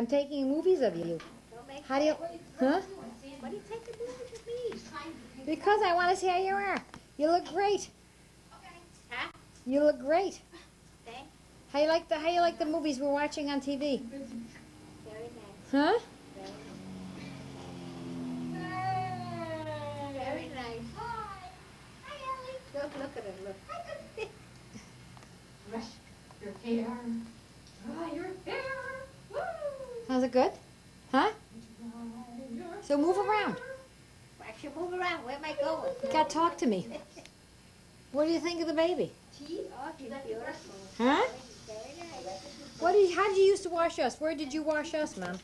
I'm taking movies of you. Don't make How do you, huh? What are you taking movies of me? Because I want to see how you are. You look great. Huh? You look great. Thanks. How you like the movies we're watching on TV? Very nice. Huh? Very nice. Hi. Hi, Ellie. Look at her. Look. Brush your hair. Dry your hair. Woo! How's it good? Huh? So move around. I should move around. Where am I going? You gotta talk to me. What do you think of the baby? Oh, she's beautiful. Huh? Very nice. How did you used to wash us? Where did you wash us, Mom?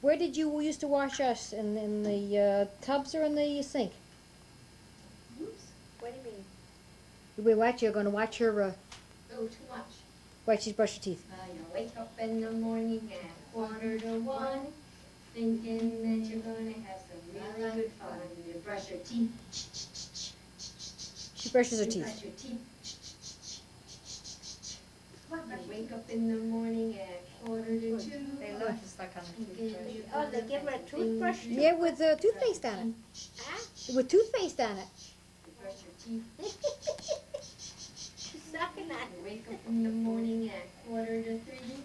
Where did you used to wash us? In the tubs or in the sink? What do you mean? You're going to watch her, Oh, too much. watch she's brush her teeth. You wake up in the morning at 1:45, thinking that you're gonna have some really good fun. You brush your teeth. She brushes her You teeth. brush your teeth. You wake up in the morning at 1:45. They look just like on the toothbrush. Oh, they give her a toothbrush? Yeah, with toothpaste on it. Huh? With toothpaste on it. You brush your teeth. She's sucking on You wake up in the morning at 2:45.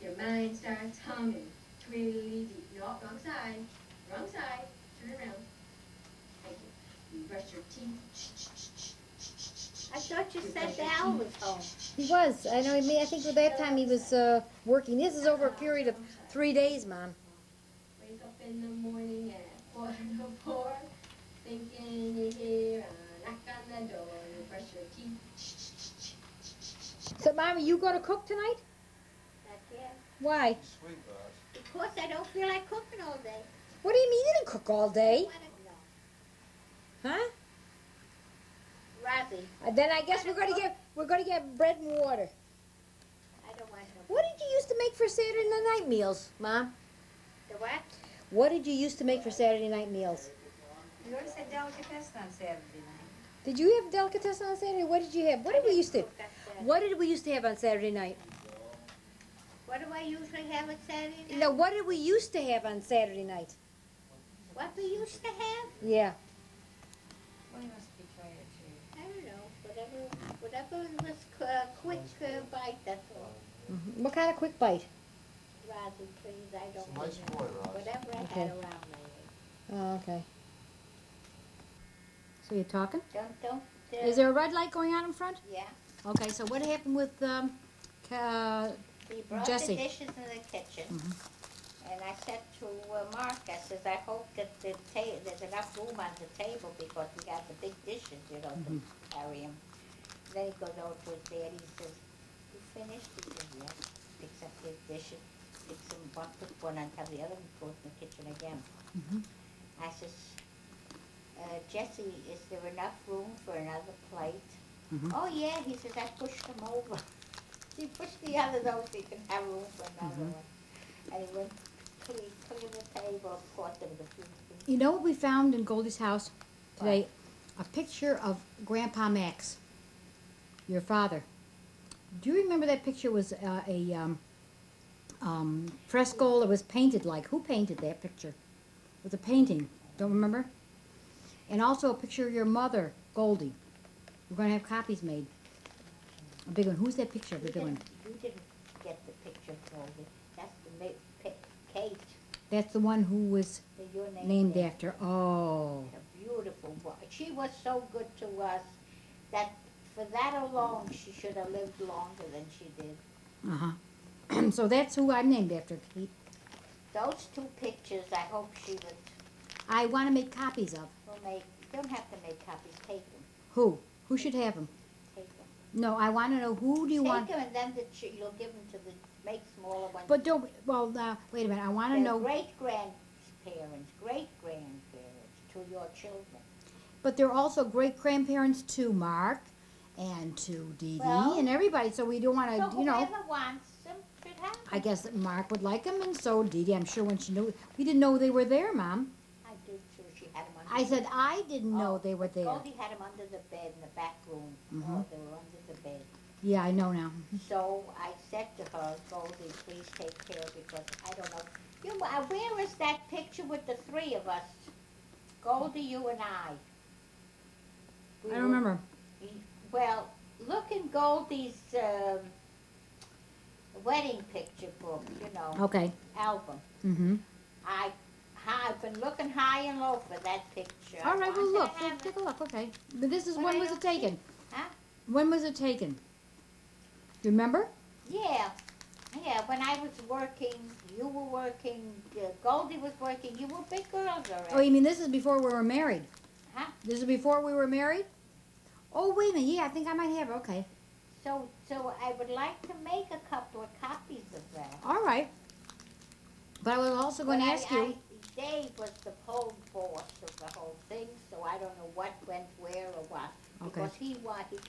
Your mind starts humming. Twiddly dee. No, wrong side. Wrong side. Turn around. Thank you. You brush your teeth. I thought you said Al was home. He was. I know. I think at that time he was working. This is over a period of 3 days, Mom. Wake up in the morning at 4:45, thinking you hear a knock on the door. You brush your teeth. So, Mom, are you going to cook tonight? Not yet. Why? Because I don't feel like cooking all day. What do you mean you didn't cook all day? No. Huh? Rosie, Then I guess we're going to get bread and water. I don't want no. What did you used to make for Saturday night meals, Mom? The what? What did you used to make for Saturday night meals? You always had delicatessen on Saturday night. Did you have delicatessen on Saturday? What did you have? What did we used to? What did we used to have on Saturday night? What do I usually have on Saturday night? No, what did we used to have on Saturday night? What we used to have? Yeah. Well, you must be tired too. I don't know. Whatever was quick bite, that's all. Mm-hmm. What kind of quick bite? Rosie, please, I don't Nice know. boy, Ross. Whatever I Okay. had around me. Oh, okay. So you're talking? Don't. Is there a red light going on in front? Yeah. Okay, so what happened with He brought Jessie. the dishes in the kitchen, Mhm. and I said to Mark, I says, I hope that there's enough room on the table because we got the big dishes, to carry them. Then he goes over to his dad, he says, you finished? He says, yes. Picks up his dishes, picks them one, puts one on top of the other, and goes in the kitchen again. Mhm. I says, Jessie, is there enough room for another plate? Mhm. Oh yeah, he says, I pushed them over. He pushed the others over so he can have room for another one. And he went clean the table, of course, there was a few things. You know what we found in Goldie's house today? A picture of Grandpa Max, your father. Do you remember that picture was a fresco? It was painted like. Who painted that picture? It was a painting. Don't remember? And also a picture of your mother, Goldie. We're going to have copies made. A big one. Who's that picture of the big one? You didn't get the picture, Goldie. That's the Kate That's the one who was that you're named after. Oh. A beautiful one. She was so good to us that for that alone she should have lived longer than she did. Uh-huh. So that's who I'm named after, Kate. Those two pictures, I hope she would I want to make copies of. make. You don't have to make copies. Take them. Who? Who should have them? Take them. No, I want to know who do you Take want. them and then you'll give them to the make smaller ones. But don't. Well, wait a minute. I want to They're know. great-grandparents to your children. But they're also great grandparents to Mark and to Dee Dee Well, and everybody. So we don't want So to, you know. whoever wants them should have them. I guess that Mark would like them, and so Dee Dee. I'm sure when she knew, we didn't know they were there, Mom. I did too. She had them under I said I didn't know Oh, they were there. Goldie had them under the bed in the back room. Mhm. Oh, they were under the bed. Yeah, I know now. So I said to her, Goldie, please take care because I don't know. Where is that picture with the three of us? Goldie, you and I. I don't remember. Well, look in Goldie's wedding picture book, Okay. album. Mm-hmm. I've been looking high and low for that picture. All right, well, I wanted look. to have Take it, a look, okay. But this is, but when I was it don't see taken? Huh? When was it taken? Do you remember? Yeah. Yeah, when I was working, you were working, Goldie was working, you were big girls already. Oh, you mean this is before we were married? Huh? This is before we were married? Oh, wait a minute. Yeah, I think I might have it. Okay. So I would like to make a couple of copies of that. All right. But I was also going to ask you. Dave was the pole boss of the whole thing, so I don't know what went where or what. Okay. Because he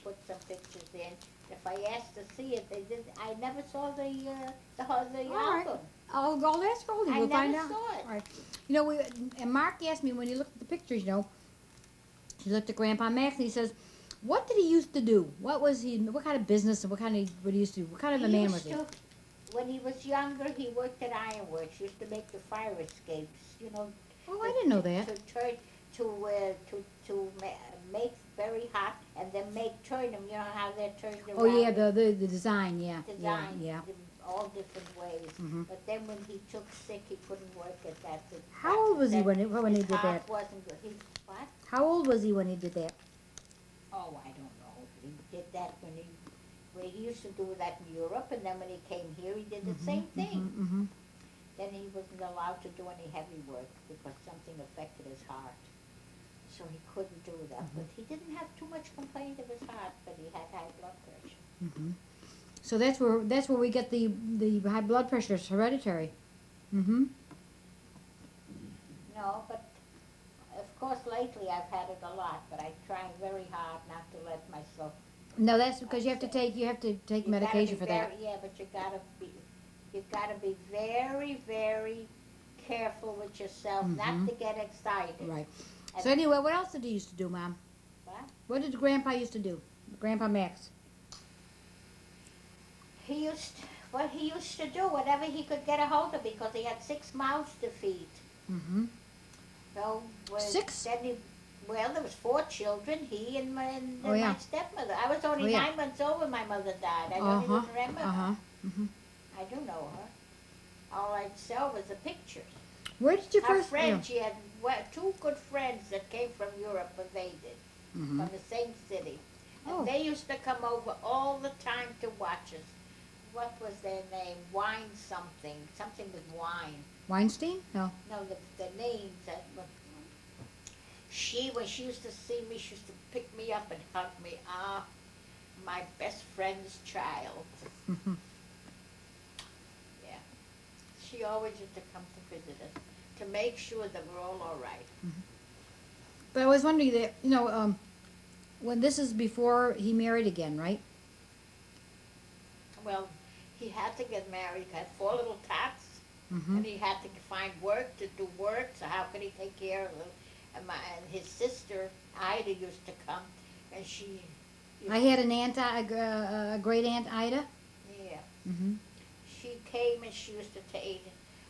put some pictures in. If I asked to see it, they didn't. I never saw the All right. album. I'll ask Goldie. I We'll never find out. saw it. All right. And Mark asked me when he looked at the pictures, he looked at Grandpa Max and he says, what did he used to do? What was he, what kind of business and what he used to do? What kind of a man was he? When he was younger, he worked at ironworks. He used to make the fire escapes, Oh, I didn't know that. To make very hot and then turn them. You know how they're turned around. Oh, yeah, the design, yeah. Design, Yeah. all different ways. Mhm. But then when he took sick, he couldn't work at that. How old was he when he his did that? heart wasn't good. What? How old was he when he did that? Oh, I don't know. He did that when he used to do that in Europe, and then when he came here, he did the same thing. Mm-hmm. Then he wasn't allowed to do any heavy work because something affected his heart. So he couldn't do that. But he didn't have too much complaint of his heart, but he had high blood pressure. Mm-hmm. So that's where we get the high blood pressure. It's hereditary. Mm-hmm. No, but of course lately I've had it a lot, but I'm trying very hard not to let myself. No, that's because you have to take medication for that. Yeah, but you gotta be very, very careful with yourself, not to get excited. Right. And So anyway, what else did he used to do, Mom? What? What did Grandpa used to do? Grandpa Max. He used to do whatever he could get a hold of because he had 6 mouths to feed. Mm-hmm. So 6? Then there was 4 children. He and my stepmother. I was only 9 months old when my mother died. I don't even remember her. Mm-hmm. I do know her. All I saw was the pictures. Where did you Her first? friends, she had 2 good friends that came from Europe, but they did, Mm-hmm. from the same city. And Oh. they used to come over all the time to watch us. What was their name? Wine something with wine. Weinstein? No. No, the names. When she used to see me, she used to pick me up and hug me. Ah, my best friend's child. Mm-hmm. Yeah. She always used to come to visit us to make sure that we're all right. But I was wondering that when this is before he married again, right? Well, he had to get married. He had 4 little tots, Mm-hmm. and he had to find work to do work. So how could he take care of them? And his sister Ida used to come, and she. I had an aunt, a great aunt Ida. Yeah. Mm-hmm. She came and she used to take.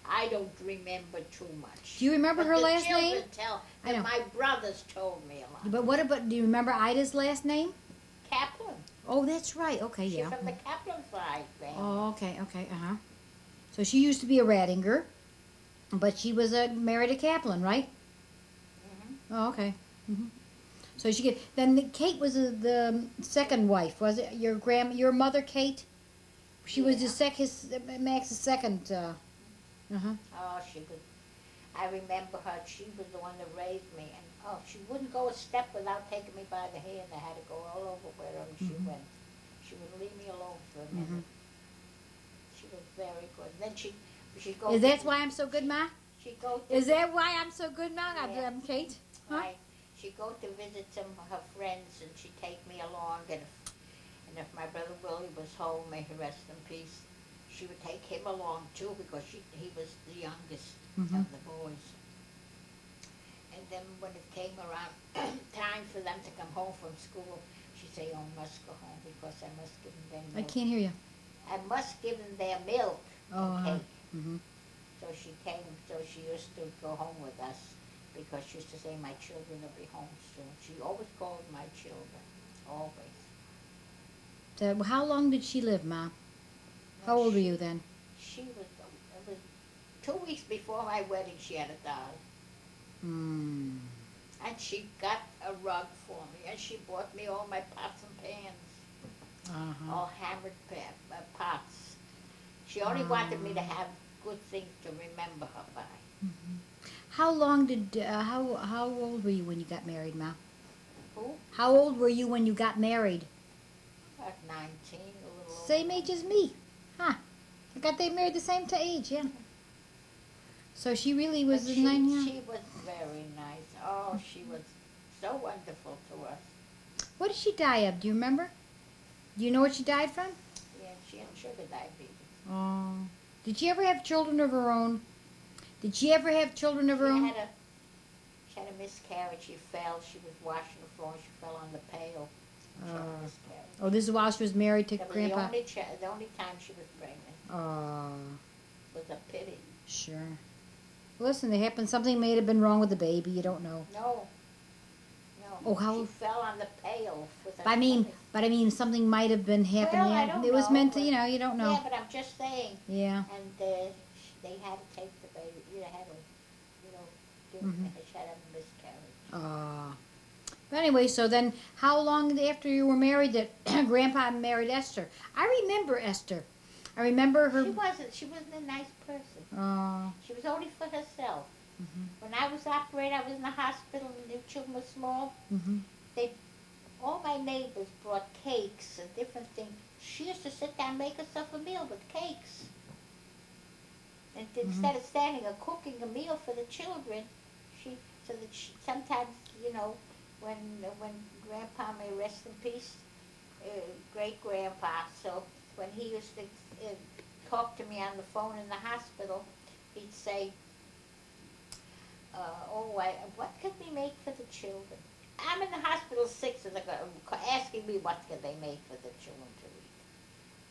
I don't remember too much. Do you remember But her the last children name? Tell, I know. My brothers told me a lot. But what about? Do you remember Ida's last name? Kaplan. Oh, that's right. Okay, She's yeah. from the Kaplan side family. Oh, okay, uh-huh. So she used to be a Radinger, but she was married a Kaplan, right? Mhm. Oh, okay. Mm-hmm. So then Kate was the second wife, was it? Your mother, Kate? She was Max's second. Oh, she was. I remember her. She was the one that raised me, and she wouldn't go a step without taking me by the hand. I had to go all over wherever she went. She wouldn't leave me alone for a minute. She was very good. Then she go. Is that why I'm so good, Ma? She go. Is that why I'm so good, Ma? Yeah. I'm Kate. Huh? Right. She'd go to visit some of her friends, and she'd take me along. And if my brother Willie was home, may he rest in peace, she would take him along too because he was the youngest of the boys. And then when it came around time for them to come home from school, she say, "Oh, must go home because I must give them their I milk. can't hear you. I must give them their milk Oh, and cake." mm-hmm. So she came, so she used to go home with us because she used to say, "My children will be home soon." She always called my children, always. So, how long did she live, Ma? How old were you then? She was, it was 2 weeks before my wedding she had to die. Hmm. And she got a rug for me, and she bought me all my pots and pans, Uh-huh. all hammered pots. She only wanted me to have good things to remember her by. Mm-hmm. How long did, how old were you when you got married, Ma? Who? How old were you when you got married? About 19, a little over. Same age as me. Huh. I got they married the same age, yeah. So she really was But in 9 years. she was very nice. Oh, she was so wonderful to us. What did she die of? Do you remember? Do you know what she died from? Yeah, she had sugar diabetes. Oh. Did she ever have children of her own? Did she ever have children of her own? She had a miscarriage. She fell. She was washing the floor and she fell on the pail. She had a miscarriage. Oh, this is while she was married to That was Grandpa? the only time she was pregnant. Oh, It was a pity. sure. Listen, it happened. Something may have been wrong with the baby. You don't know. No. Oh, how? She fell on the pail with her I mean, tummy. something might have been happening. Well, I don't It was know, meant to, but- you don't know. Yeah, but I'm just saying. Yeah. And they had to take the baby. You had to, give Mhm. she had a miscarriage. Ah. But anyway, so then how long after you were married that Grandpa married Esther? I remember Esther. I remember her. She wasn't a nice person. Oh. She was only for herself. Mhm. When I was operated, I was in the hospital and the children were small. Mhm. All my neighbors brought cakes and different things. She used to sit down and make herself a meal with cakes. And instead of standing or cooking a meal for the children, sometimes, when Grandpa, may rest in peace, great Grandpa, so when he used to talk to me on the phone in the hospital, he'd say, what could we make for the children? I'm in the hospital sick, and they're asking me what could they make for the children to eat.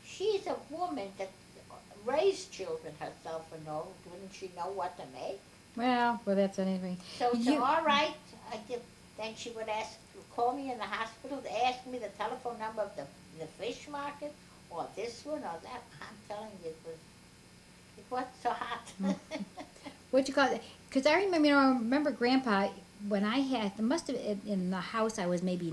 She's a woman that raised children herself, and wouldn't she know what to make? Well, that's anything. So all right. Then she would call me in the hospital to ask me the telephone number of the fish market, or this one or that. I'm telling you, it wasn't so hot. What you call it? Because I remember Grandpa when it must have in the house. I was maybe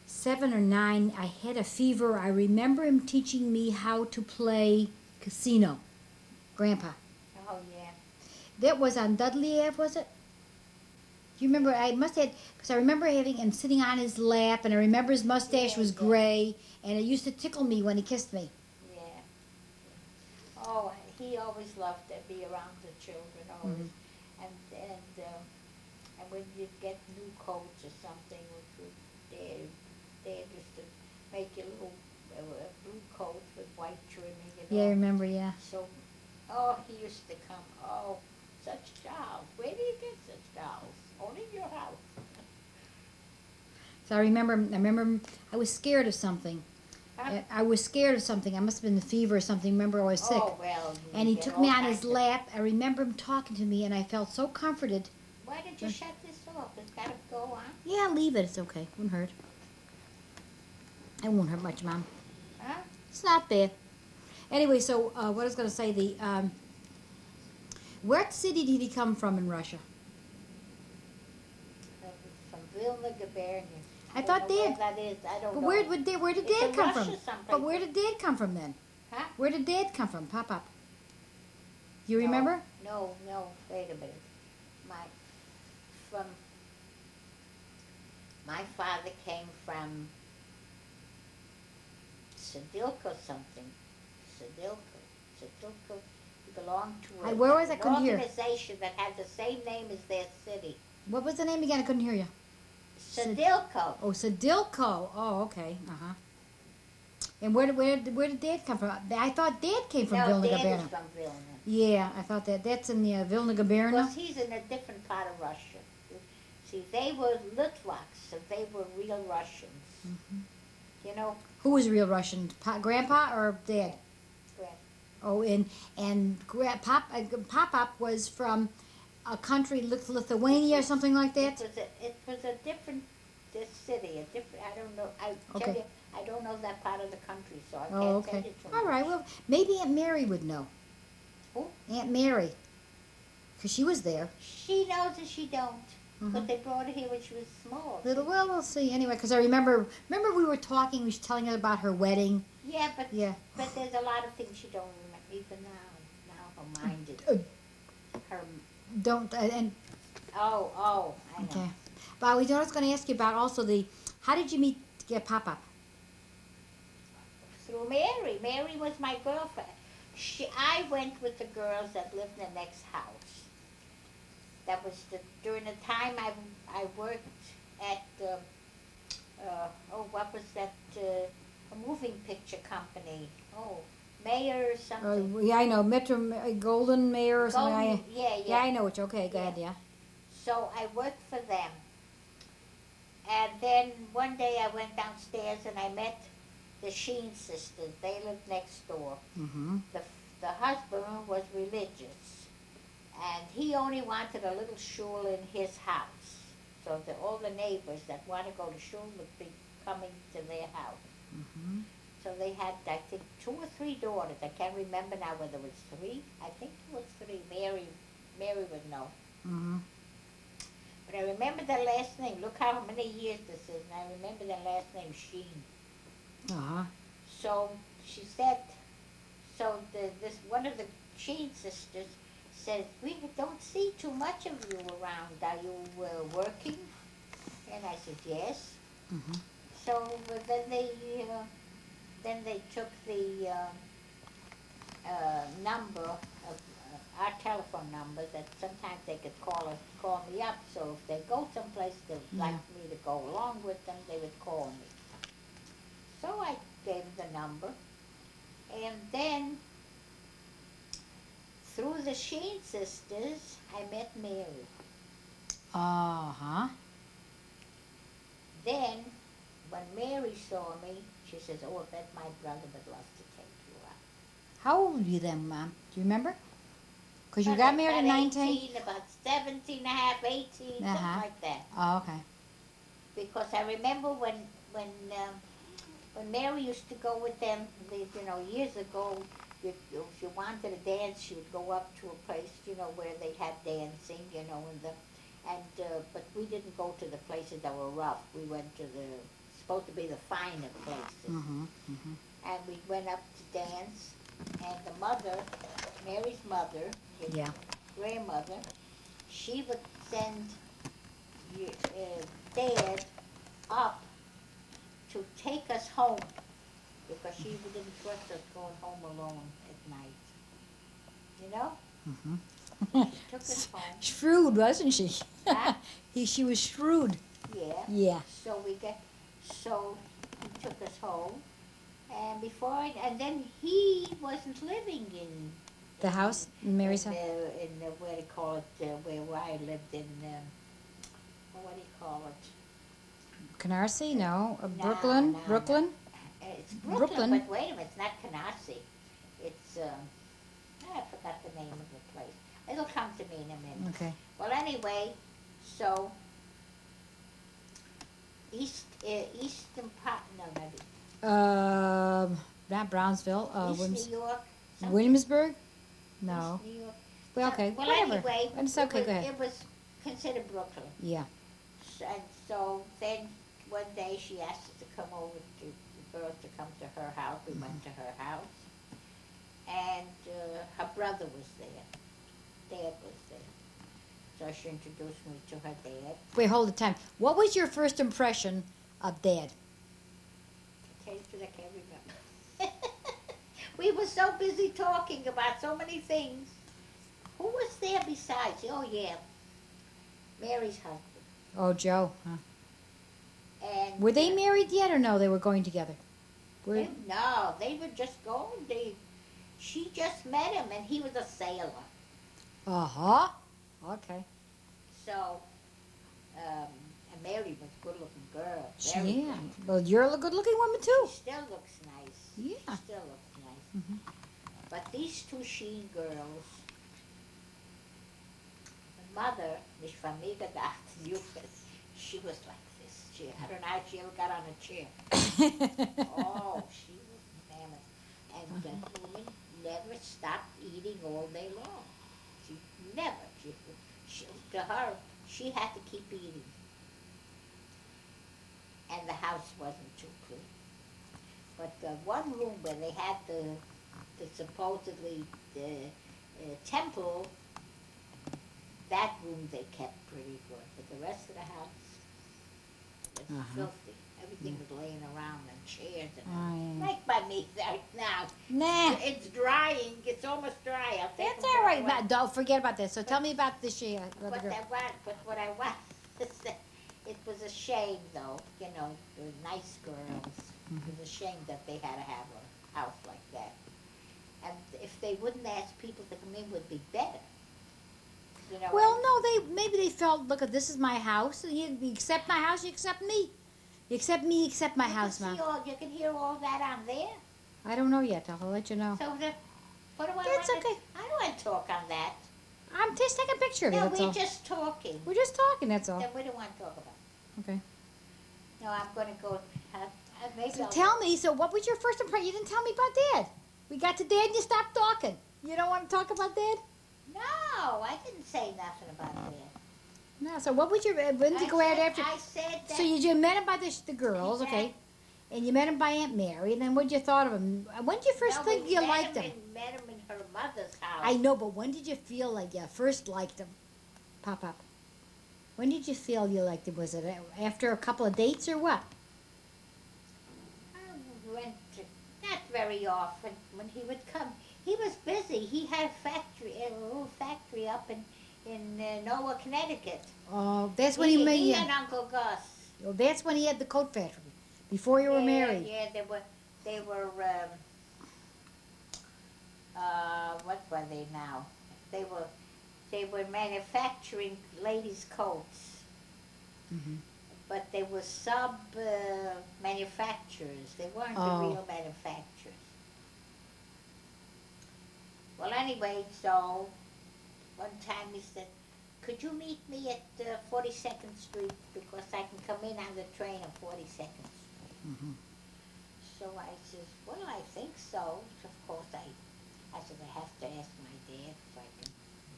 7 or 9. I had a fever. I remember him teaching me how to play casino. Grandpa. Oh yeah. That was on Dudley Ave, was it? Do you remember? I must have, because I remember having and sitting on his lap, and I remember his mustache was gray, and it used to tickle me when he kissed me. Yeah. Oh, he always loved to be around the children, always. Mhm. And when you'd get new coats or something, Dad used to make you little blue coats with white trimming. Yeah, I remember. Yeah. So, he used to come. Oh, such dolls. Where do you get such dolls? Only in your house. So I remember I was scared of something. Huh? I was scared of something. I must have been the fever or something. Remember, I was sick. Oh, well. And he get took all me on kinds his of- lap. I remember him talking to me, and I felt so comforted. Why did you shut this off? It's got to go on. Yeah, leave it. It's okay. Won't hurt. It won't hurt much, Mom. Huh? It's not bad. Anyway, so what I was going to say, what city did he come from in Russia? From Vilna, Gubernia. I thought don't know Dad. where that is. I don't But know. where did It's Dad in come Russia from? someplace. But where did Dad come from then? Huh? Where did Dad come from? Pop. You remember? No, wait a minute. My father came from Sedilko something. Sedilko. He belonged to Where was I? an Couldn't hear. organization that had the same name as their city. What was the name again? I couldn't hear you. Sedilko. Oh, Sedilko. Oh, okay. Uh-huh. And where did Dad come from? I thought Dad came from No, Vilna Dad Gubernia. is from Vilna. Yeah, I thought that's in the Vilna Gubernia. Because he's in a different part of Russia. See, they were Litvaks, so they were real Russians. Mhm. You know, Who was real Russian? Grandpa or Dad? Grand- Oh, Pop was from a country, Lithuania or something like that. it was a different this city, a different. I don't know. I tell Okay. you, I don't know that part of the country, so I Oh, can't okay. tell you too All right. much. Well, maybe Aunt Mary would know. Who? Aunt Mary, because she was there. She knows and she don't. But Mhm. they brought her here when she was small. Little. Well, we'll see. Anyway, because I remember we were talking. We was telling her about her wedding. Yeah, but Yeah. but there's a lot of things she don't remember even now. Now her mind is her. Don't and Oh, I know. okay. But we was going to ask you about also the. How did you meet Pop? Through Mary. Mary was my girlfriend. I went with the girls that lived in the next house. That was during the time I worked at what was that a moving picture company? Oh, Mayor or something. Yeah, I know Metro Golden Mayor or something. Golden, yeah. I know which. Okay, go Yeah. ahead. Yeah. So I worked for them. And then one day I went downstairs and I met the Sheen sisters. They lived next door. Mhm. The husband was religious, and he only wanted a little shul in his house. So all the neighbors that want to go to shul would be coming to their house. Mhm. So they had, I think, 2 or 3 daughters. I can't remember now whether it was 3. I think it was 3. Mary would know. Mhm. But I remember their last name. Look how many years this is, and I remember their last name, Sheen. Uh-huh. So she said, this one of the Sheen sisters says, we don't see too much of you around. Are you working? And I said, yes. Mhm. So then they took the number of our telephone number that sometimes they could call me up. So if they go someplace they'd like me to go along with them, they would call me. So I gave them the number, and then through the Sheen sisters, I met Mary. Uh-huh. Then, when Mary saw me, she says, oh, I bet my brother would love to take you out. How old were you then, Mom? Do you remember? Because you About- got married at about 19? 18, about 17 and a half, 18, Uh-huh. something like that. Oh, okay. Because I remember when Mary used to go with them, years ago, if you wanted to dance, she would go up to a place, where they had dancing, but we didn't go to the places that were rough. We went to supposed to be the finer places. Mm-hmm. Mm-hmm. And we went up to dance, and the mother, Mary's mother, his Yeah. grandmother, she would send Dad up to take us home because she didn't trust us going home alone at night. You know? Mm-hmm. She took us home. Shrewd, wasn't she? Huh? She was shrewd. Yeah. Yeah. So he took us home, and and then he wasn't living in The house? Mary's house? where they call it, where I lived in, what do you call it? Canarsie? No. No, Brooklyn? no, Brooklyn? It's Brooklyn, but wait a minute, it's not Canarsie. It's, I forgot the name of the place. It'll come to me in a minute. Okay. Well, anyway, so Eastern Part, no, Not Brownsville. East Williams- New York. something. Williamsburg? No. East New York. Well, okay. Well, Whatever. anyway, It's okay. Go ahead. it was considered Brooklyn. Yeah. And so then one day she asked us to come over the girls to come to her house. We went to her house, and her brother was there. Dad was there. So she introduced me to her dad. Wait, hold the time. What was your first impression of Dad? I can't remember. We were so busy talking about so many things. Who was there besides? Oh yeah, Mary's husband. Oh, Joe. Huh. And Were they married yet or no? They were going together? Were, No, they were just going. She just met him, and he was a sailor. uh-huh. Okay. So and Mary was a good-looking girl. Very Yeah. good. Well, you're a good-looking woman too. She still looks nice. Yeah. She still looks nice. Mhm. But these two Sheen girls, the mother, Miss Famiga she was like this. I don't know how she ever got on a chair. Oh, she was mammoth. And the woman never stopped eating all day long. She never. To her, she had to keep eating. And the house wasn't too clean. But the one room where they had the supposedly the temple, that room they kept pretty good. But the rest of the house was filthy. Everything was laying around on chairs and Oh, yeah. like by me right now. Nah. It's drying. It's almost dry. I'll take That's them all right. away. Don't forget about this. So tell me about the other But girl. what I want is that it was a shame, though. You know, they were nice girls. It was a shame that they had to have a house like that. And if they wouldn't ask people to come in, would be better. You know. Well, no, maybe they felt, look, this is my house. And you accept my house, you accept me. You accept me, you accept my house, Mom. You can hear all that on there. I don't know yet. I'll let you know. So what do I That's want okay. I don't want to talk on that. I'm just taking a picture of you. No, That's we're all. just talking. We're just talking. That's all. Then we don't want to talk about it. Okay. No, I'm going to go. Maybe So I'll tell me. So what was your first impression? You didn't tell me about Dad. We got to Dad and you stopped talking. You don't want to talk about Dad? No, I didn't say nothing about that. No. So what was your? When did you go out after? I said that. So you met him by the girls, okay? And you met him by Aunt Mary. And then what did you thought of him? When did you first think you liked him? Met him in her mother's house. I know, but when did you feel like you first liked him? Pop up. When did you feel you liked him? Was it after a couple of dates or what? I went not very often when he would come. He was busy. He had a little factory up in Norwalk, Connecticut. Oh, that's when he made He you. and Uncle Gus. Oh, that's when he had the coat factory. Before you were married. Yeah, they were. What were they now? They were manufacturing ladies' coats. Mm-hmm. But they were sub manufacturers. They weren't the real manufacturers. Well, anyway, so one time he said, "Could you meet me at 42nd Street because I can come in on the train on 42nd Street." Mm-hmm. So I says, "Well, I think so." Of course, I said, "I have to ask my dad if I can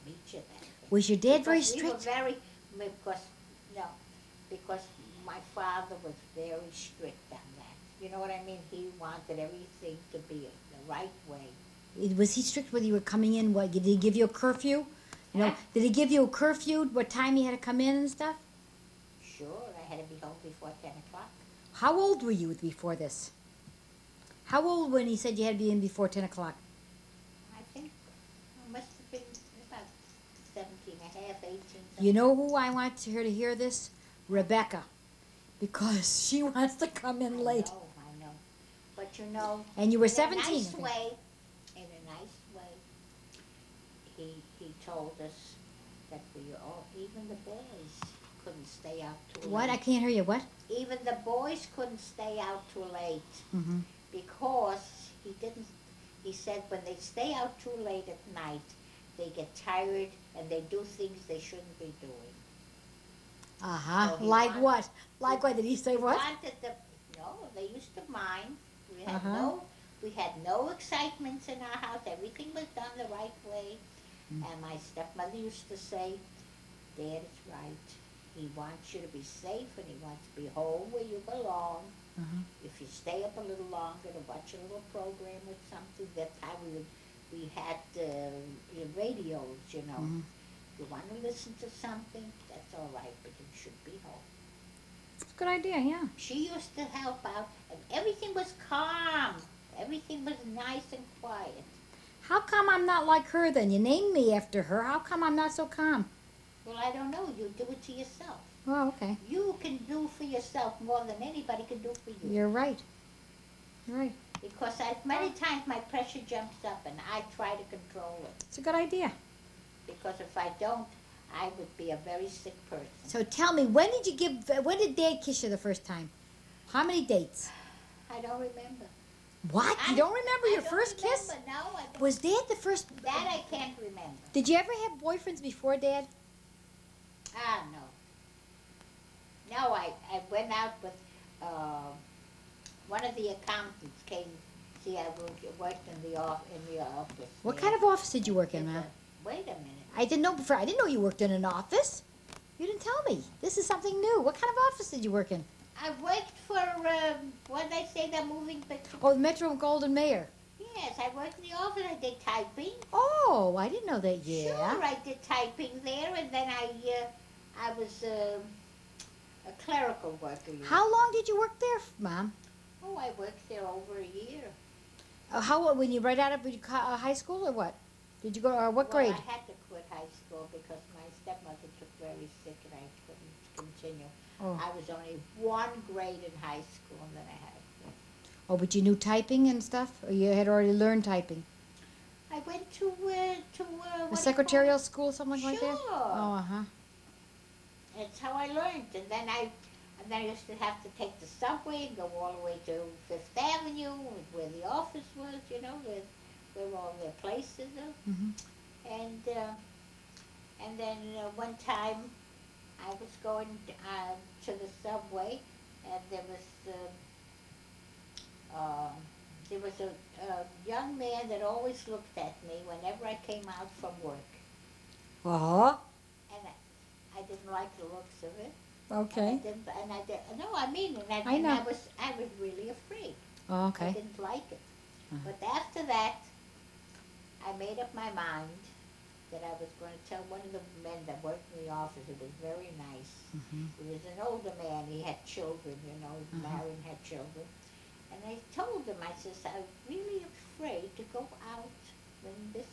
meet you then." Was your dad very Because we were strict? because my father was very strict on that. You know what I mean? He wanted everything to be the right way. Was he strict when you were coming in? What, did he give you a curfew? You know, Huh? did he give you a curfew? What time you had to come in and stuff? Sure, I had to be home before 10 o'clock. How old were you before this? How old when he said you had to be in before 10 o'clock? I think I must have been about 17 and a half, 18. You know who I want her to hear this? Rebecca. Because she wants to come in late. I know. But you know, And you were in 17. a nice okay. way, he told us that we all, even the boys couldn't stay out too late. What? I can't hear you. What? Even the boys couldn't stay out too late Mm-hmm. because he said when they stay out too late at night, they get tired and they do things they shouldn't be doing. Uh-huh. So he Like wanted- what? Like what? Did he say what? No, they used to mind. Uh-huh. We had no excitements in our house. Everything was done the right way. Mm. And my stepmother used to say, "Dad is right. He wants you to be safe and he wants to be home where you belong. Uh-huh. If you stay up a little longer to watch a little program or something," that's how we had radios, you know. Mhm. If you want to listen to something, that's all right, but you should be home. It's a good idea, yeah. She used to help out, and everything was calm. Everything was nice and quiet. How come I'm not like her then? You named me after her. How come I'm not so calm? Well, I don't know. You do it to yourself. Oh, okay. You can do for yourself more than anybody can do for you. You're right. You're right. Because many times my pressure jumps up and I try to control it. It's a good idea. Because if I don't, I would be a very sick person. So tell me, when did Dad kiss you the first time? How many dates? I don't remember. What? You don't remember your I don't first kiss? remember. No, I don't. Was Dad the first? That I can't remember. Did you ever have boyfriends before Dad? Ah, no. No, I went out with one of the accountants came. See, I worked in the office. What there. kind of office did you work in, Ma'am? Wait a minute. I didn't know before. I didn't know you worked in an office. You didn't tell me. This is something new. What kind of office did you work in? I worked for, what did I say, the moving picture? Oh, the Metro Golden Mayor. Yes, I worked in the office. I did typing. Oh, I didn't know that. Yeah. Sure, I did typing there, and then I was a clerical worker. How long did you work there, Mom? Oh, I worked there over a year. How when you right out of high school or what? Did you go or what grade? I had to quit high school because my stepmother took very sick and I couldn't continue. Oh. I was only one grade in high school and then I had to quit. Oh, but you knew typing and stuff, or you had already learned typing? I went to A secretarial school, something like that. Sure. Oh, That's how I learned, and then I used to have to take the subway and go all the way to Fifth Avenue, where the office was, you know, where all their places are. Mhm. And then one time I was going to the subway, and there was a young man that always looked at me whenever I came out from work, Oh. and I didn't like the looks of it. Okay. No, I mean, I know. I was really afraid. Oh, I okay. didn't like it. Uh-huh. But after that, I made up my mind that I was going to tell one of the men that worked in the office. It was very nice. Mhm. He was an older man. He had children, you know, he was married and had children. And I told him, I says, I'm really afraid to go out when this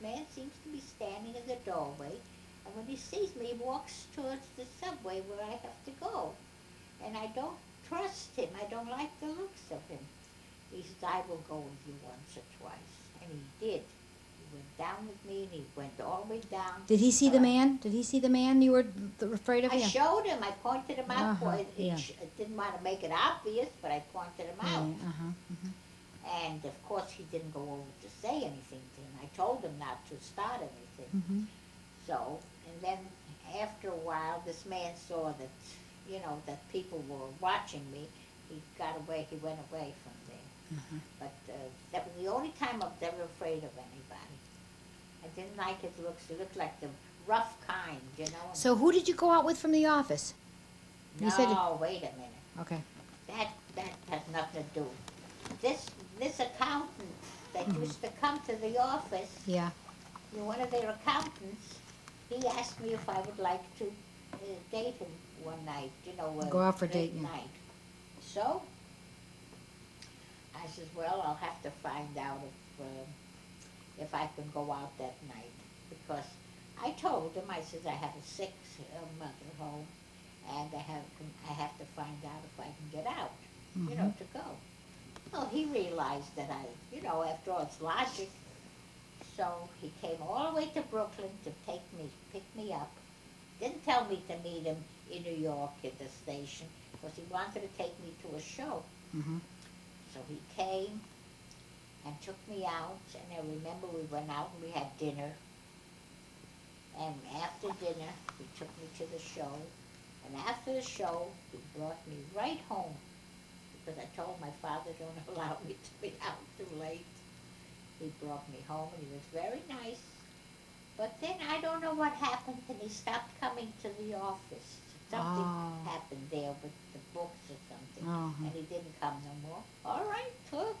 man seems to be standing in the doorway. And when he sees me, he walks towards the subway where I have to go. And I don't trust him. I don't like the looks of him. He says, I will go with you once or twice. And he did. He went down with me, and he went all the way down. Did he see the man? Did he see the man you were afraid of? I Yeah. showed him. I pointed him out. Uh-huh, yeah. I didn't want to make it obvious, but I pointed him out. Yeah, uh-huh, mhm. And, of course, he didn't go over to say anything to him. I told him not to start anything. Mhm. So, and then after a while, this man saw that, you know, that people were watching me. He got away. He went away from there. Mhm. But that was the only time I was ever afraid of anybody. I didn't like his looks. He looked like the rough kind, you know. So who did you go out with from the office? You said No, wait a minute. Okay. That has nothing to do. This accountant that Mhm. used to come to the office, Yeah. one of their accountants, he asked me if I would like to date him one night, you know. Go out for a late date, yeah. night. So I says, well, I'll have to find out if I can go out that night, because I told him, I says, I have a sick mother home, and I have to find out if I can get out, you know, to go. Well, he realized that after all, it's logic. So he came all the way to Brooklyn to pick me up. Didn't tell me to meet him in New York at the station, because he wanted to take me to a show. Mhm. So he came and took me out, and I remember we went out and we had dinner. And after dinner, he took me to the show. And after the show, he brought me right home, because I told my father, don't allow me to be out too late. He brought me home, and he was very nice. But then I don't know what happened, and he stopped coming to the office. Something Oh. happened there with the books or something, Uh-huh. and he didn't come no more. All right, look,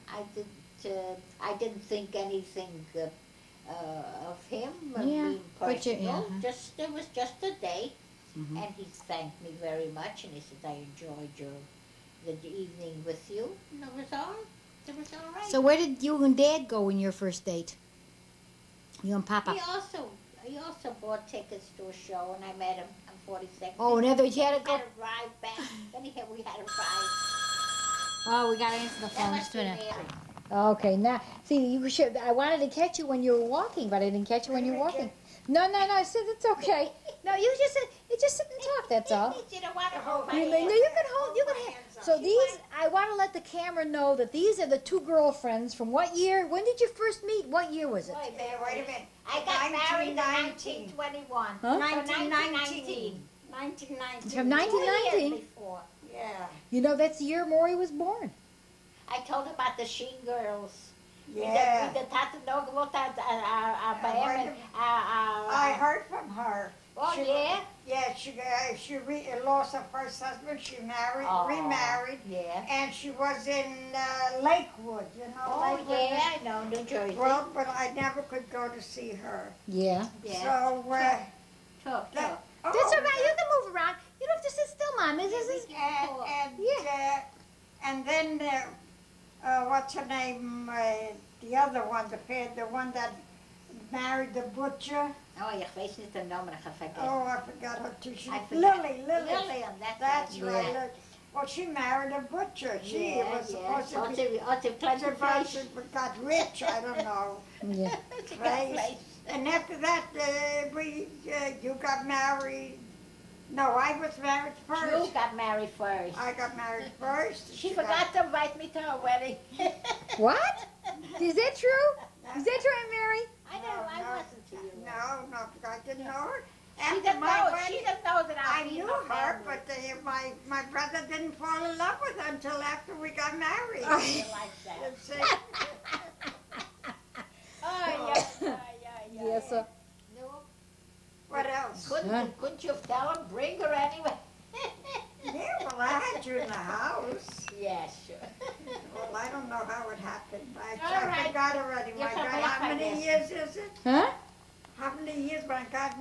I didn't think anything of him, Yeah, being but you- personal. yeah. It was just a date, Mhm. and he thanked me very much, and he said, I enjoyed the evening with you, and it was all right. So where did you and Dad go in your first date? You and Papa. He also bought tickets to a show, and I met him on 42nd. Oh, and other you had to We go. had a ride back. Then we had a ride. Oh, we got to answer the That phone. must Just be a minute. Mary. Okay, now see, you should. I wanted to catch you when you were walking, but I didn't catch you when you were walking. No, I said it's okay. No, you just sit and talk. That's all. You don't want to hold my You, hand. no, you can hold. You my can. hands up. So these, I want to let the camera know that these are the two girlfriends from what year? When did you first meet? What year was it? Wait a minute, Wait a minute. I got married in 1919. 1921. Huh? 1919. 1919. From 2 years 1919. before. Yeah. You know that's the year Maury was born. I told her about the Sheen girls. Yeah. With the tatten nog wat dat I heard from her. Oh She- yeah? Yeah, she lost her first husband. She married, Oh, remarried, Yeah. and she was in Lakewood. You know, Oh Lakewood. yeah, I know, New Jersey. Well, but I never could go to see her. Yeah. Yeah. So, Talk. that, That's all right. You can move around. You don't have to sit still, Mom. This is. And then what's her name? The other one, the one that married the butcher. Oh, ik weet niet de naam, ik ga vergeten. Oh, I forgot her too. She, I forgot. Lily. Lillian, That's right. right. Look. Well, she married a butcher. She was supposed to be. Als een kleine Supposed vlees. to got rich. I don't know. Yeah. Right. And after that, you got married. No, I was married You first. got married first. I got married first. She forgot to invite me to her wedding. What? Is that true? Is that true, Aunt Mary? I know, I No. wasn't to you. No, I didn't know her. She After didn't my know. wedding, She didn't know that I I was knew her, but my brother didn't fall in love with her until after we got married. like that. You see? Oh, yeah. Yes, sir. No, What else? couldn't you tell him? Bring her anyway. Yeah, well, I had you in the house. Yeah, sure. Well, I don't know how it happened. All I right. forgot already. You My come God, back, how I many guess. years is it? Huh? How many years? My God,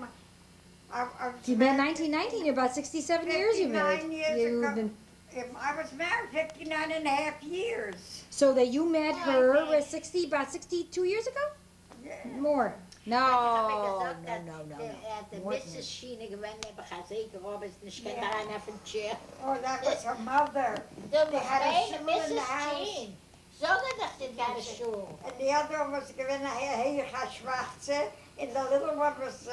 I was You've been married 1919. You're about 67 years you married. 59 years You've ago. been- I was married 59 and a half years. So that you met Oh, her okay. about 62 years ago? Yeah. More. No, no. no. De More than Mrs. Sheene gewend hebben gaan zeker op is een Ja. schitteraan even chair. Oh, that was her mother. De They had a mevrouw, stoel in the Mrs. house. Jean. Zongen dat ze naar de school. And the other one was given a Heilige Schwarze. And the little one was, I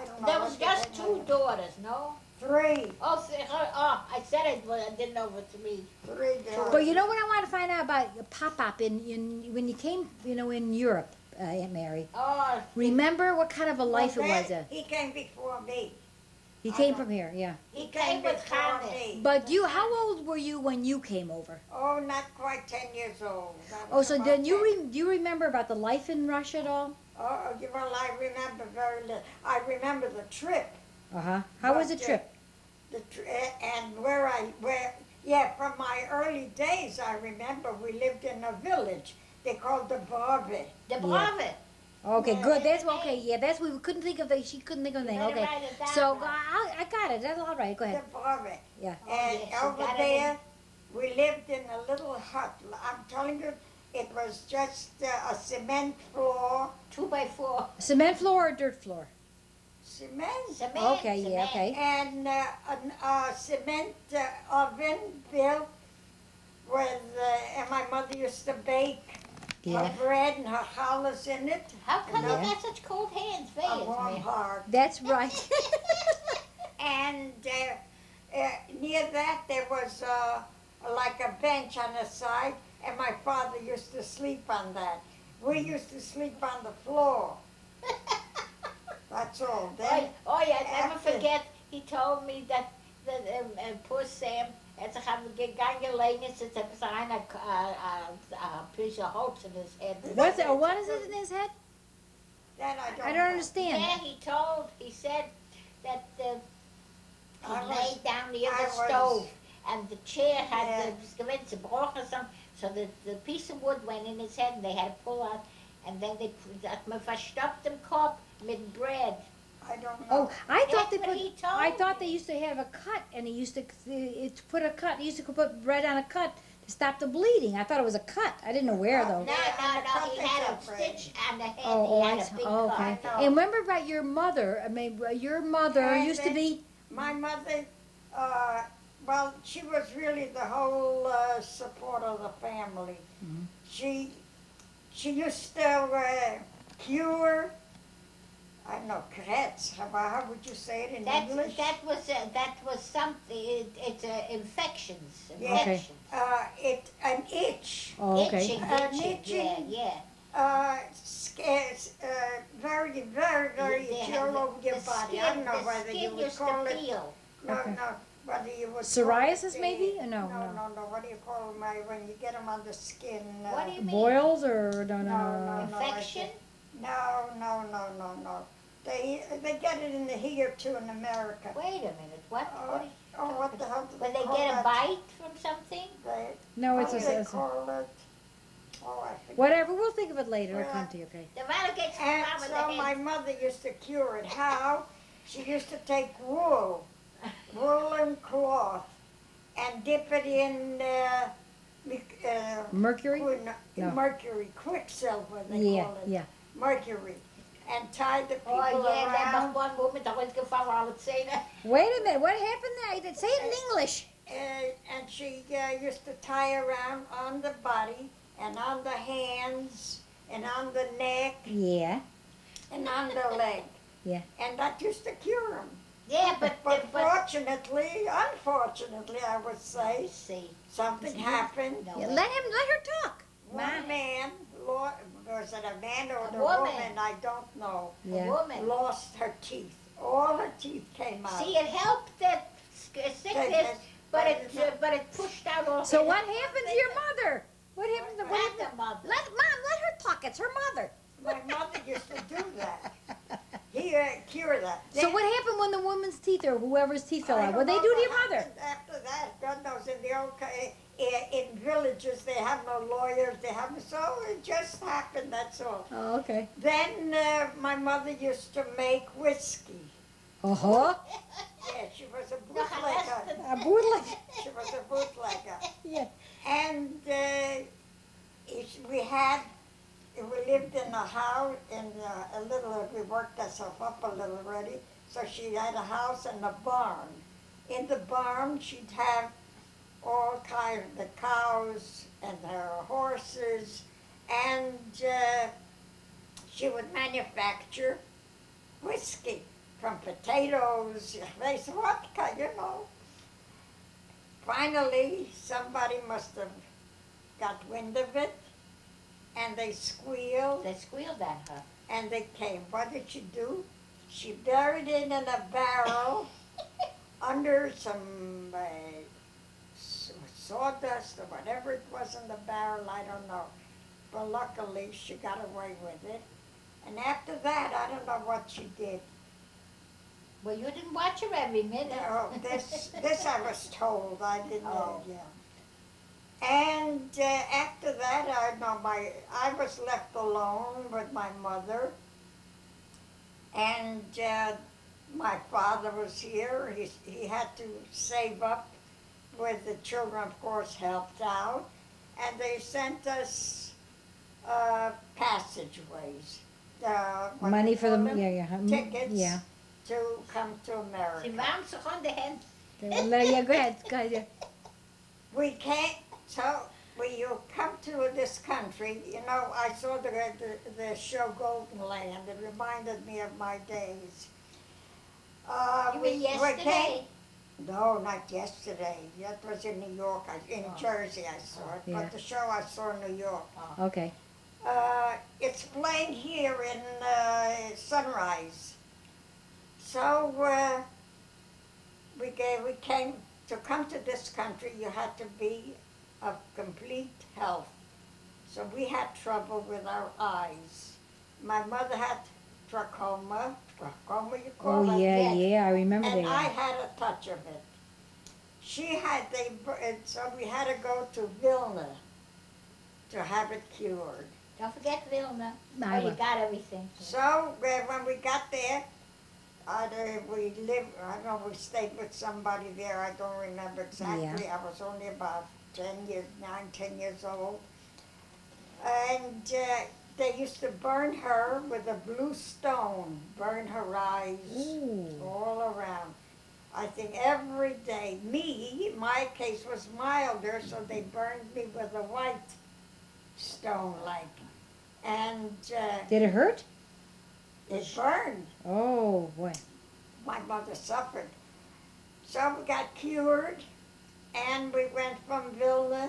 don't know. There what was the just name two was. daughters, no? 3. I said it, but I didn't know it to me. 3 girls. But you know what I want to find out about your pop-up in when you came, in Europe, Aunt Mary. Oh, Remember what kind of a life it Well, was? He came before me. He I came don't- from here, yeah. he came with before Hannes. me. But how old were you when you came over? Oh, not quite 10 years old. That Oh, was so about then 10. do you remember about the life in Russia at all? Oh, well, I remember very little. I remember the trip. Uh-huh. How was the But, trip? And from my early days, I remember we lived in a village. They called the Barbe. De brave. Okay, Yeah. good. That's okay. Yeah, that's we couldn't think of she couldn't think of the name. better Okay. write it down, So Rob. I got it. That's all right. Go The ahead. Barbe. Yeah. And yes, you over got it there, we lived in a little hut. I'm telling you, it was just a cement floor. 2x4. Cement floor or dirt floor? Cement. Cement. Okay, yeah, cement. okay. And a cement oven built with, and my mother used to bake Yeah. her bread and her challah in it. How come Yeah. you got such cold hands? A Veils, warm man. heart. That's right. And near that there was like a bench on the side, and my father used to sleep on that. We used to sleep on the floor. That's all. Then, Oh yeah, never after- forget, he told me that poor Sam had to have gegangen liggen since there was a piece of hopes in his head. What's it? What is it in his head? then I don't. I don't know. understand. Yeah, he said that he I was- laid down near I the was- stove and the chair had Yeah. the gewinnt gebrochen or something, so the piece of wood went in his head and they had to pull out, and then they dat me verstoppt im Kopf mit bread. I don't know. Oh, I thought they That's what put. he told I thought me. they used to have a cut, and he used to put a cut. He used to put bread on a cut to stop the bleeding. I thought it was a cut. I didn't know where though. No, Yeah, he and the had a cut is bread. stitch on the head. Oh, he I had see. a big Oh, cut. okay. know. And remember about your mother? I mean, your mother Yeah, used to be. My mother, well, she was really the whole support of the family. Mhm. She used to cure I know, Kretz. How would you say it in That's, English? that was something, it's infections, Yeah. Okay. An itch. Oh, okay. Itching, Itching. yeah. Very, very, very They itchy have all over your the body. skin- I don't know the whether you skin would used to call it. peel. No, Okay. no, whether you would Psoriasis call it, maybe? Or no, no, no. What do you call them when you get them on the skin? What do you mean? Boils or no, No. Infection? No. They get it in the here too in America. Wait a minute, what are you What the hell do when they they call get a that? bite from something? No, What it's do a, they it's a call it? I forget. whatever. We'll think of it later. It'll come to you. Okay. The matter gets And around with so the my head. mother used to cure it. How? She used to take wool and cloth, and dip it in Mercury. No. mercury, quicksilver they Yeah, call it. yeah. Mercury. And tie the people Oh yeah, that around. was one woman that was gevallen al het zenen. Wait a minute. What happened there? You didn't say it in English. And she used to tie around on the body and on the hands and on the neck Yeah. and on the leg. Yeah. And that used to cure them. Yeah, But unfortunately, I would say, see, something happened. no, Yeah, wait. let her talk. One man, was it a man or A the woman. woman? I don't know. a Yeah. woman. Lost her teeth. All her teeth came out. See, it helped that sickness, but it pushed out all. So what happened to your mother? What happened to Not the mother. Let her talk. It's her mother. My mother used to do that. He cured that. So what happened when the woman's teeth or whoever's teeth fell I out? don't What they know do to what your mother? happened After that, God knows, in the old in villages they have no lawyers. They have so it just happened. That's all. Oh, okay. Then my mother used to make whiskey. Uh-huh. Yeah, she was a bootlegger. A bootleg. She was a bootlegger. Yeah. And we lived in a house, we worked ourselves up a little already. So she had a house and a barn. In the barn, she'd have all kinds of the cows and her horses, and she would manufacture whiskey from potatoes, race vodka, Finally, somebody must have got wind of it, and they squealed, They squealed at her. and they came. What did she do? She buried it in a barrel under some sawdust or whatever it was in the barrel, I don't know. But luckily, she got away with it. And after that, I don't know what she did. Well, you didn't watch her every minute. No, this I was told. I didn't know. Oh. Yeah. And after that, I was left alone with my mother, and my father was here. He had to save up, with the children, of course, helped out, and they sent us passageways. What Money do you for the call them? yeah. Tickets. Yeah. To come to Ze America. waarom zich aan de hand. Yeah. Go ahead. Go ahead. Yeah. We can't, so when you come to this country, I saw the show Golden Land. It reminded me of my days. You mean yesterday? No, not yesterday. That was in New York. In Oh. Jersey I saw it. Yeah. But the show I saw in New York. Okay. It's playing here in Sunrise. So we came to come to this country. You had to be of complete health. So we had trouble with our eyes. My mother had trachoma you call Oh it? yeah, Yes. yeah. I remember And I that. had a touch of it. So we had to go to Vilna to have it cured. Don't forget Wilma. I Oh, you will. got everything. So when we got there, we stayed with somebody there. I don't remember exactly. I was only about 10 years old. And they used to burn her with a blue stone, burn her eyes Ooh. all around. I think every day. My case was milder, so they burned me with a white stone, like. And Did it hurt? It burned. Oh, boy. My mother suffered. So we got cured, and we went from Vilna.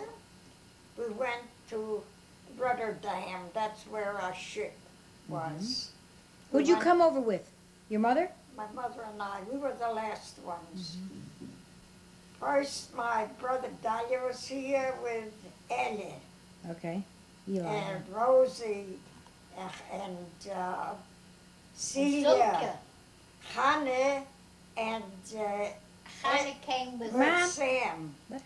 We went to Rotterdam. That's where our ship was. Who'd We you went- come over with? Your mother? My mother and I, we were the last ones. First, my brother Dahlia was here with Ellie Okay. Eli. and Rosie and Celia, Hannah, and Hannah came with Mom. Sam. What?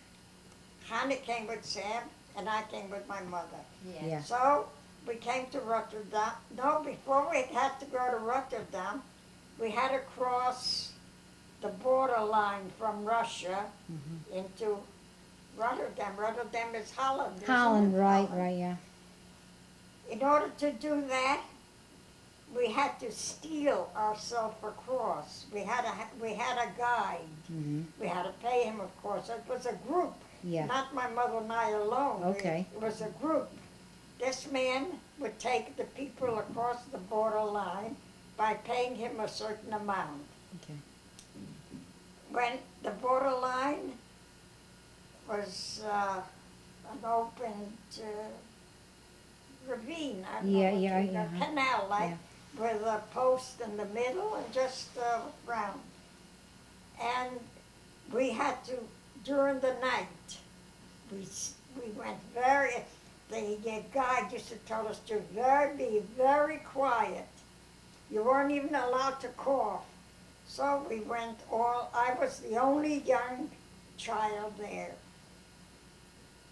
Hannah came with Sam, and I came with my mother. Yeah. So we came to Rotterdam. No, before we had to go to Rotterdam, we had to cross the borderline from Russia into Rotterdam. Rotterdam is Holland. isn't Holland, it? right, Holland. right, yeah. In order to do that, we had to steal ourselves across. We had a guide. Mm-hmm. We had to pay him, of course. It was a group, Yeah. not my mother and I alone. Okay. It was a group. This man would take the people across the borderline by paying him a certain amount. Okay. When the borderline was an open ravine, I don't Yeah, know what yeah, you- yeah, a canal, like yeah. with a post in the middle and just round. And we had to, during the night, we went very, the guide used to tell us to be very quiet. You weren't even allowed to cough. So we went I was the only young child there.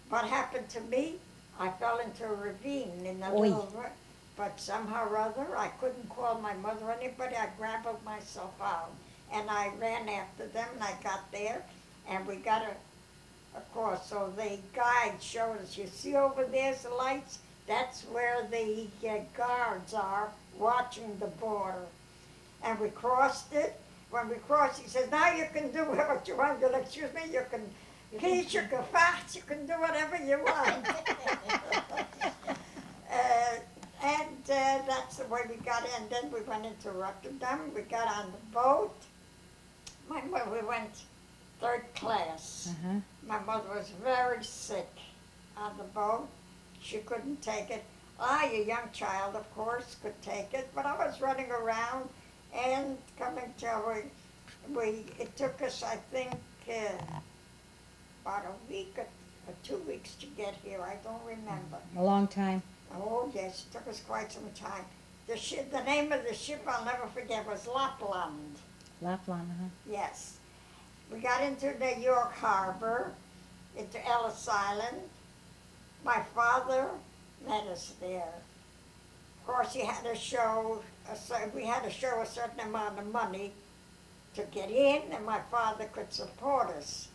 What happened to me? I fell into a ravine in a Oy. but somehow or other, I couldn't call my mother or anybody. I grappled myself out, and I ran after them, and I got there, and we got across. So the guide showed us, you see over there's the lights? That's where the guards are watching the border. And we crossed it. When we crossed, he says, now you can do what you want. You'll excuse me, you can peach, you can fast, you can do whatever you want. That's the way we got in. Then we went into Rotterdam. We got on the boat. We went third class. Uh-huh. My mother was very sick on the boat. She couldn't take it. I, a young child, of course, could take it, but I was running around and coming till it took us, I think, about a week or 2 weeks to get here. I don't remember. A long time. Oh, yes, it took us quite some time. The name of the ship, I'll never forget, was Lapland. Lapland, huh? Yes. We got into New York Harbor, into Ellis Island. My father met us there. Of course, he had to show, we had to show a certain amount of money to get in, and my father could support us.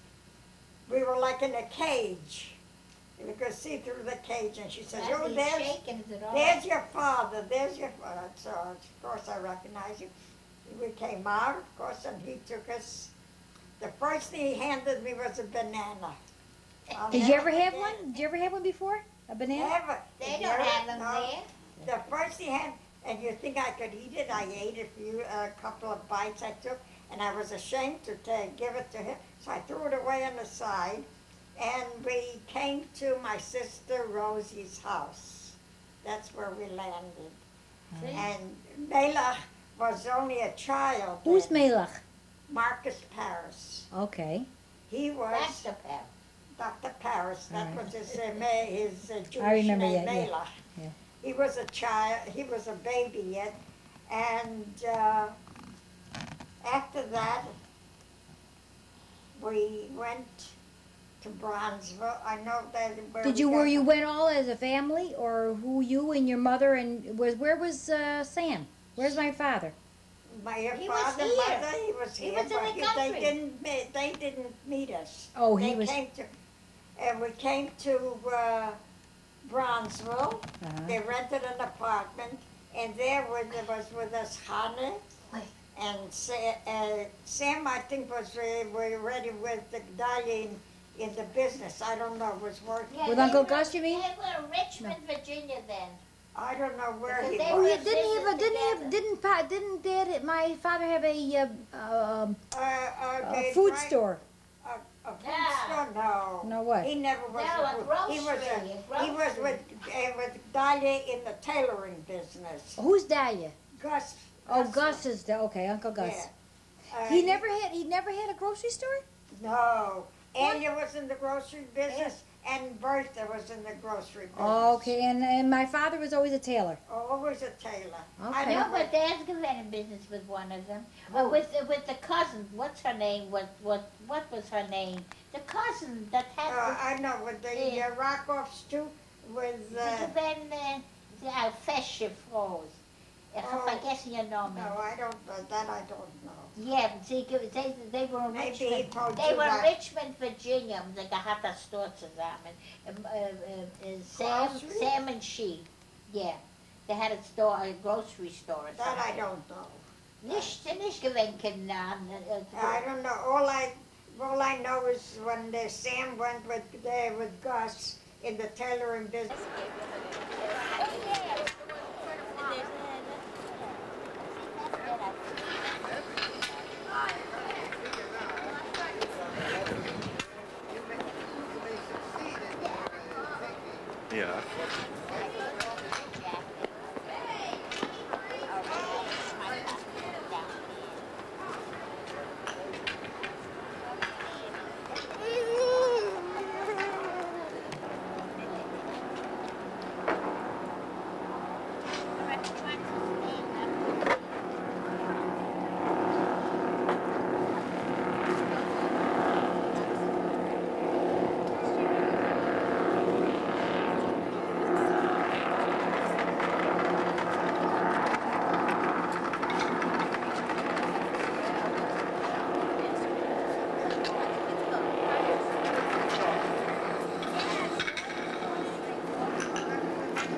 We were like in a cage. You could see through the cage, and she says, As oh, he's there's shaking, is it all there's right? your father, there's your father. So, of course, I recognize you. We came out, of course, and he took us. The first thing he handed me was a banana. Did you ever have one? Did you ever have one before? A banana? Never. They don't Never, have them no. there. The first he had, and you think I could eat it, I ate a couple of bites I took, and I was ashamed to give it to him, so I threw it away on the side, and we came to my sister Rosie's house. That's where we landed. See? And Melach was only a child. Who's then. Melach? Marcus Paris. Okay. He was That's the pair. Dr. Paris. That All right. was his Jewish I remember name, that, yeah. Melach. Yeah. He was a child. He was a baby yet, and after that, we went to Bronzeville. I know that. Were you went all as a family, or who you and your mother and where was Sam? Where's my father? My He was father, here. mother, he was He here, was in but the country. they didn't meet us. Oh, he They was. came to, and we came to Bronzeville. Uh-huh. They rented an apartment, and there was with us Hannah and Sam. I think was ready with the guy in the business. I don't know, was working. Yeah, With they Uncle were- Gus, you mean? They were in Richmond, Virginia then. I don't know where he They Oh, were yeah, was. didn't Dad, my father have a They food drank- store? A food Yeah. store? No. No, what? He never was No, a a food. He was grocery, a he was grocery. with Dahlia in the tailoring business. Who's Dahlia? Gus. Oh, Gus is the, okay, Uncle Gus. Yeah. He never had a grocery store? No. Anya was in the grocery business, and Bertha was in the grocery business. Oh, okay, and my father was always a tailor. Always a tailor. Okay. I know, but Dad's been in business with one of them. Who? With the cousin, what's her name? What was her name? The cousin that had I know, with the Yeah. Rockoffs too, with, ja, Fesche Froos. Ich Oh. hab vergessen ihr Namen. no, I don't, that I don't know. Yeah, they were in Maybe he Richmond. told They you were in that. Richmond, Virginia. Und sie hat das Store zusammen. Grocery? Sam and she. Yeah. They had a store, a grocery store or That something. I don't know. Nicht gewinnt Namen. I don't know. All I know is when Sam went with Gus in the tailoring business. Yeah.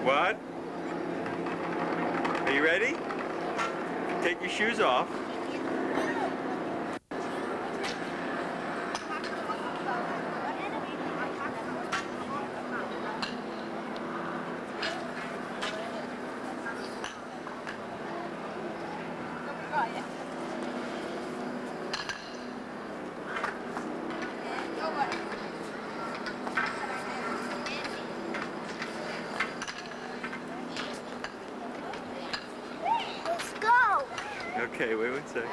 What? Are you ready? Take your shoes off. Let's go. Okay, wait one sec.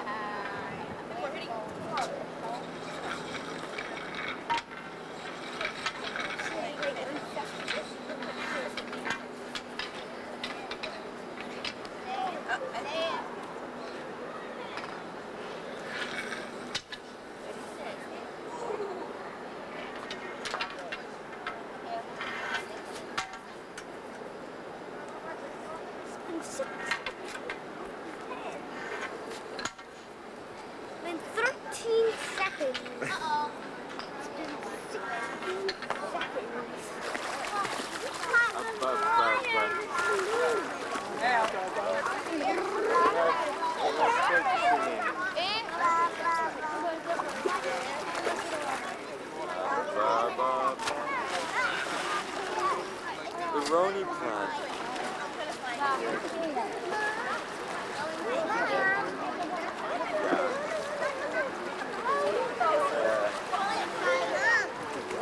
Been 13 seconds. Uh-oh. It's been 16 seconds. The Roni plant.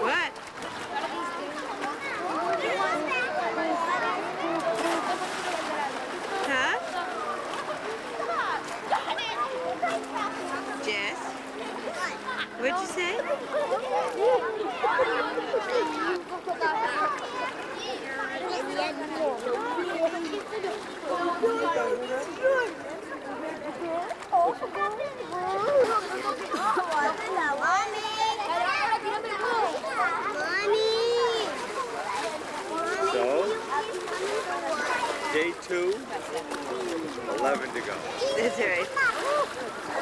What? Huh? Jess? What'd you say? So, day 2, 11 to go. That's right.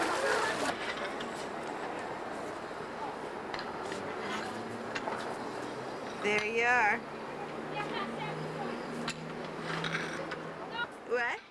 There you are. What?